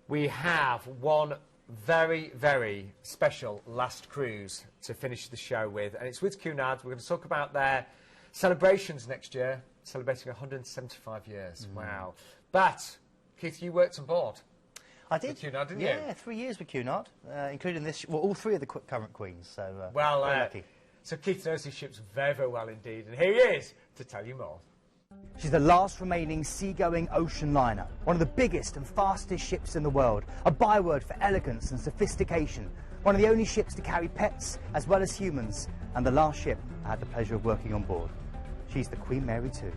we have one very, very special last cruise to finish the show with, and it's with Cunard. We're going to talk about their celebrations next year, celebrating 175 years. Wow. But, Keith, you worked on board. I did. With Cunard, didn't you? Yeah, 3 years with Cunard, including this, well, all three of the current queens, so very lucky. So Keith knows his ships very, very well indeed, and here he is to tell you more. She's the last remaining seagoing ocean liner, one of the biggest and fastest ships in the world, a byword for elegance and sophistication, one of the only ships to carry pets as well as humans, and the last ship I had the pleasure of working on board. She's the Queen Mary 2.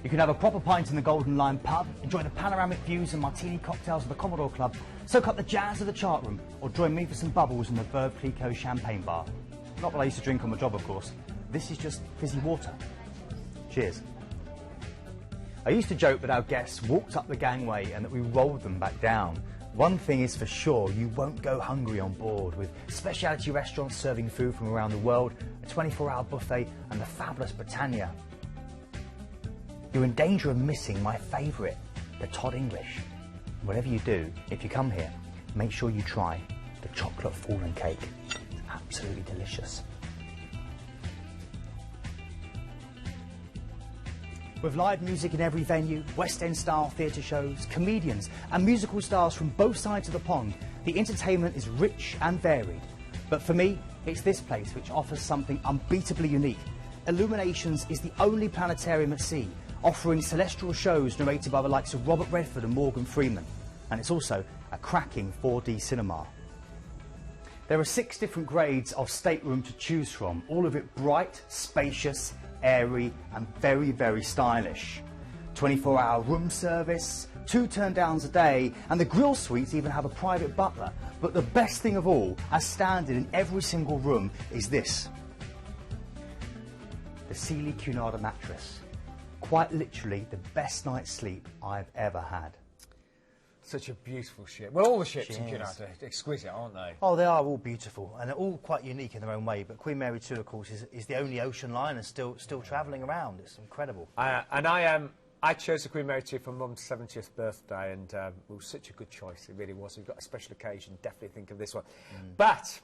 You can have a proper pint in the Golden Lion pub, enjoy the panoramic views and martini cocktails of the Commodore Club, soak up the jazz of the chart room, or join me for some bubbles in the Veuve Clicquot champagne bar. Not what I used to drink on the job, of course. This is just fizzy water. Cheers. I used to joke that our guests walked up the gangway and that we rolled them back down. One thing is for sure, you won't go hungry on board, with specialty restaurants serving food from around the world, a 24-hour buffet and the fabulous Britannia. You're in danger of missing my favourite, the Todd English. Whatever you do, if you come here, make sure you try the chocolate fallen cake. It's absolutely delicious. With live music in every venue, West End style theatre shows, comedians and musical stars from both sides of the pond, the entertainment is rich and varied. But for me, it's this place which offers something unbeatably unique. Illuminations is the only planetarium at sea, offering celestial shows narrated by the likes of Robert Redford and Morgan Freeman. And it's also a cracking 4D cinema. There are 6 different grades of stateroom to choose from, all of it bright, spacious, airy and very, very stylish. 24-hour room service, 2 turn-downs a day, and the grill suites even have a private butler. But the best thing of all, as standard in every single room, is this. The Sealy Cunard mattress. Quite literally the best night's sleep I've ever had. Such a beautiful ship. Well, all the ships in Cunard are exquisite, aren't they? Oh, they are all beautiful, and they're all quite unique in their own way. But Queen Mary 2, of course, is the only ocean liner still travelling around. It's incredible. I chose the Queen Mary 2 for Mum's 70th birthday, and it was such a good choice. It really was. We've got a special occasion. Definitely think of this one. But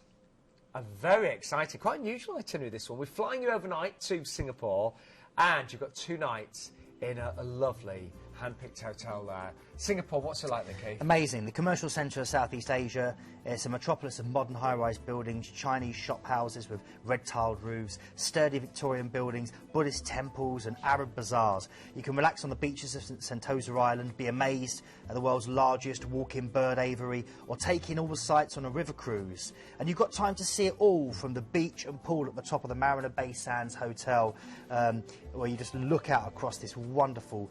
a very exciting, quite unusual itinerary, this one. We're flying you overnight to Singapore, and you've got 2 nights in a lovely hand-picked hotel there. Singapore, what's it like there, Keith? Amazing. The commercial centre of Southeast Asia. It's a metropolis of modern high-rise buildings, Chinese shop houses with red-tiled roofs, sturdy Victorian buildings, Buddhist temples and Arab bazaars. You can relax on the beaches of Sentosa Island, be amazed at the world's largest walk-in bird aviary, or take in all the sights on a river cruise. And you've got time to see it all from the beach and pool at the top of the Marina Bay Sands Hotel, where you just look out across this wonderful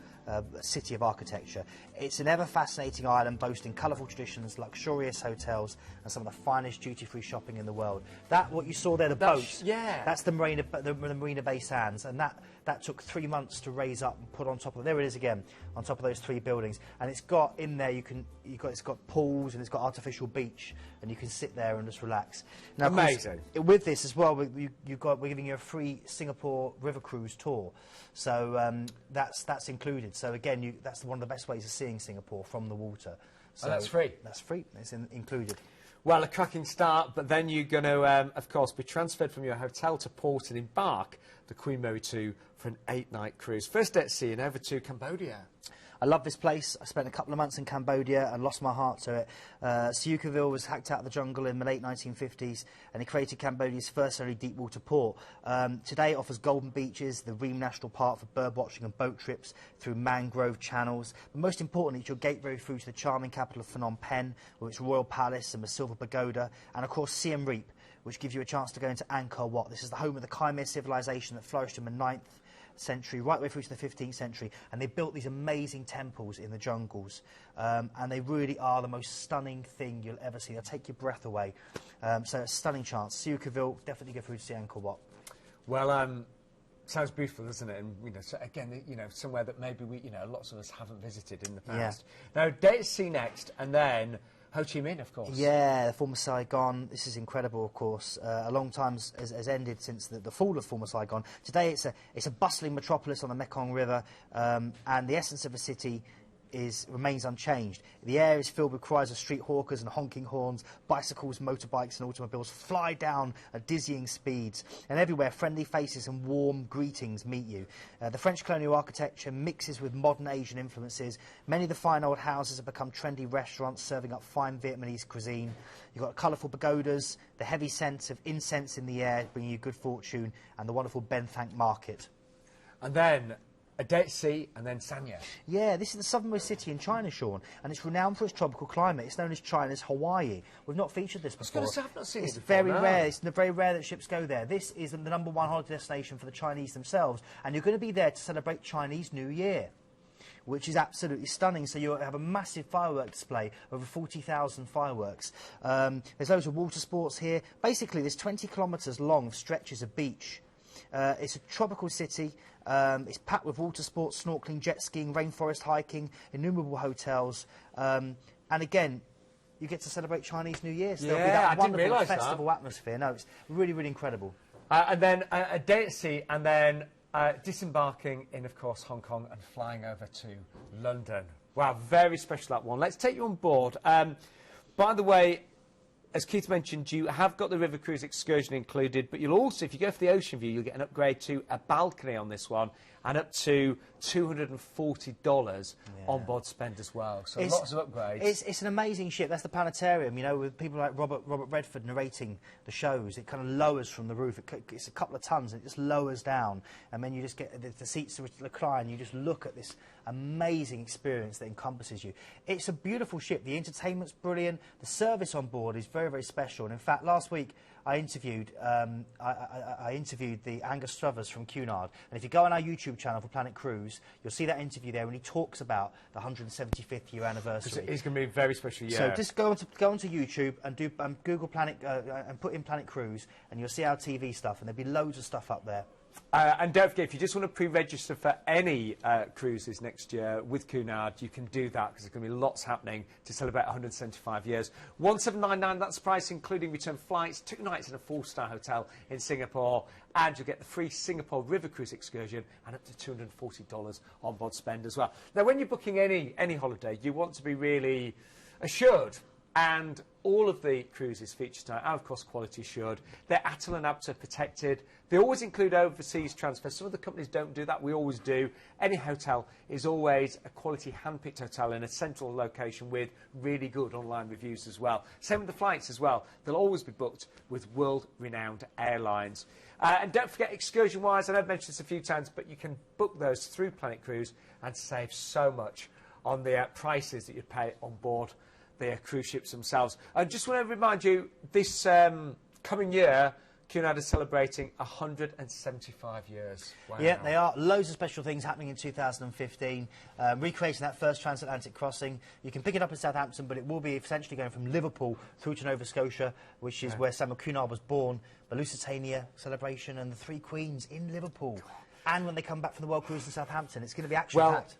city of architecture. It's an ever-fascinating island boasting colourful traditions, luxurious hotels and some of the finest duty-free shopping in the world. That, what you saw there, the boat, that's the Marina Bay Sands, and that took 3 months to raise up and put on top of, there it is again, on top of those 3 buildings. And it's got in there, it's got pools and it's got artificial beach, and you can sit there and just relax. Now, amazing. Course, with this as well, we're giving you a free Singapore river cruise tour, so that's included. So again, that's one of the best ways of seeing Singapore from the water. So that's free. That's free. It's included. Well, a cracking start, but then you're going to, of course, be transferred from your hotel to port and embark the Queen Mary 2 for an 8-night cruise. First day at sea and over to Cambodia. I love this place. I spent a couple of months in Cambodia and lost my heart to it. Siukaville was hacked out of the jungle in the late 1950s, and it created Cambodia's first early deep water port. Today it offers golden beaches, the Reem National Park for bird watching and boat trips through mangrove channels. But most importantly, it's your gateway through to the charming capital of Phnom Penh, with its royal palace and the silver pagoda, and of course Siem Reap, which gives you a chance to go into Angkor Wat. This is the home of the Khmer civilization that flourished in the 9th century, right the way through to the 15th century, and they built these amazing temples in the jungles, and they really are the most stunning thing you'll ever see. They'll take your breath away. So a stunning chance. Siukaville, definitely go through to see Angkor Wat. Well, sounds beautiful, doesn't it? And so again, somewhere that maybe lots of us haven't visited in the past. Yeah. Now, day at sea next, and then Ho Chi Minh, of course. Yeah, the former Saigon. This is incredible, of course. A long time has ended since the fall of former Saigon. Today it's a bustling metropolis on the Mekong River, and the essence of the city remains unchanged. The air is filled with cries of street hawkers and honking horns. Bicycles, motorbikes and automobiles fly down at dizzying speeds, and everywhere friendly faces and warm greetings meet you. The French colonial architecture mixes with modern Asian influences. Many of the fine old houses have become trendy restaurants serving up fine Vietnamese cuisine. You've got colourful pagodas, the heavy scent of incense in the air bringing you good fortune, and the wonderful Ben Thanh market. And then a Dead Sea, and then Sanya. Yeah, this is the southernmost city in China, Sean, and it's renowned for its tropical climate. It's known as China's Hawaii. We've not featured this before. I was going to say, I've not seen it's it before. Very rare. It's very rare that ships go there. This is the #1 holiday destination for the Chinese themselves, and you're going to be there to celebrate Chinese New Year, which is absolutely stunning. So you'll have a massive firework display, over 40,000 fireworks. There's loads of water sports here. Basically, there's 20 kilometres long stretches of beach. It's a tropical city. It's packed with water sports, snorkeling, jet skiing, rainforest hiking, innumerable hotels. And again, you get to celebrate Chinese New Year. So there'll be that wonderful festival atmosphere. No, it's really, really incredible. And then a day at sea, and then disembarking in, of course, Hong Kong and flying over to London. Wow, very special, that one. Let's take you on board. By the way, as Keith mentioned, you have got the river cruise excursion included, but you'll also, if you go for the ocean view, you'll get an upgrade to a balcony on this one, and up to $240 on-board spend as well. So lots of upgrades. It's an amazing ship. That's the planetarium, you know, with people like Robert Redford narrating the shows. It kind of lowers from the roof. It's a couple of tons, and it just lowers down, and then you just get the seats to recline. You just look at this amazing experience that encompasses you. It's a beautiful ship. The entertainment's brilliant. The service on board is very, very special. And in fact, last week I interviewed the Angus Struthers from Cunard, and if you go on our YouTube channel for Planet Cruise, you'll see that interview there when he talks about the 175th year anniversary. It's going to be a very special year. So just go onto YouTube and do Google Planet and put in Planet Cruise, and you'll see our TV stuff, and there'll be loads of stuff up there. And don't forget, if you just want to pre-register for any cruises next year with Cunard, you can do that, because there's going to be lots happening to celebrate 175 years. 1799, that's the price, including return flights, 2 nights in a 4-star hotel in Singapore, and you'll get the free Singapore River Cruise excursion and up to $240 on-board spend as well. Now, when you're booking any holiday, you want to be really assured. And all of the cruises featured tonight are, of course, quality assured. They're ATOL and APTA protected. They always include overseas transfers. Some of the companies don't do that. We always do. Any hotel is always a quality hand-picked hotel in a central location with really good online reviews as well. Same with the flights as well. They'll always be booked with world-renowned airlines. And don't forget, excursion-wise, I know I've mentioned this a few times, but you can book those through Planet Cruise and save so much on the prices that you pay on board the cruise ships themselves. I just want to remind you, this coming year, Cunard is celebrating 175 years. Wow. Yeah, they are. Loads of special things happening in 2015. Recreating that first transatlantic crossing. You can pick it up in Southampton, but it will be essentially going from Liverpool through to Nova Scotia, which is where Samuel Cunard was born. The Lusitania celebration and the 3 Queens in Liverpool. And when they come back from the World Cruise in Southampton, it's going to be action-packed.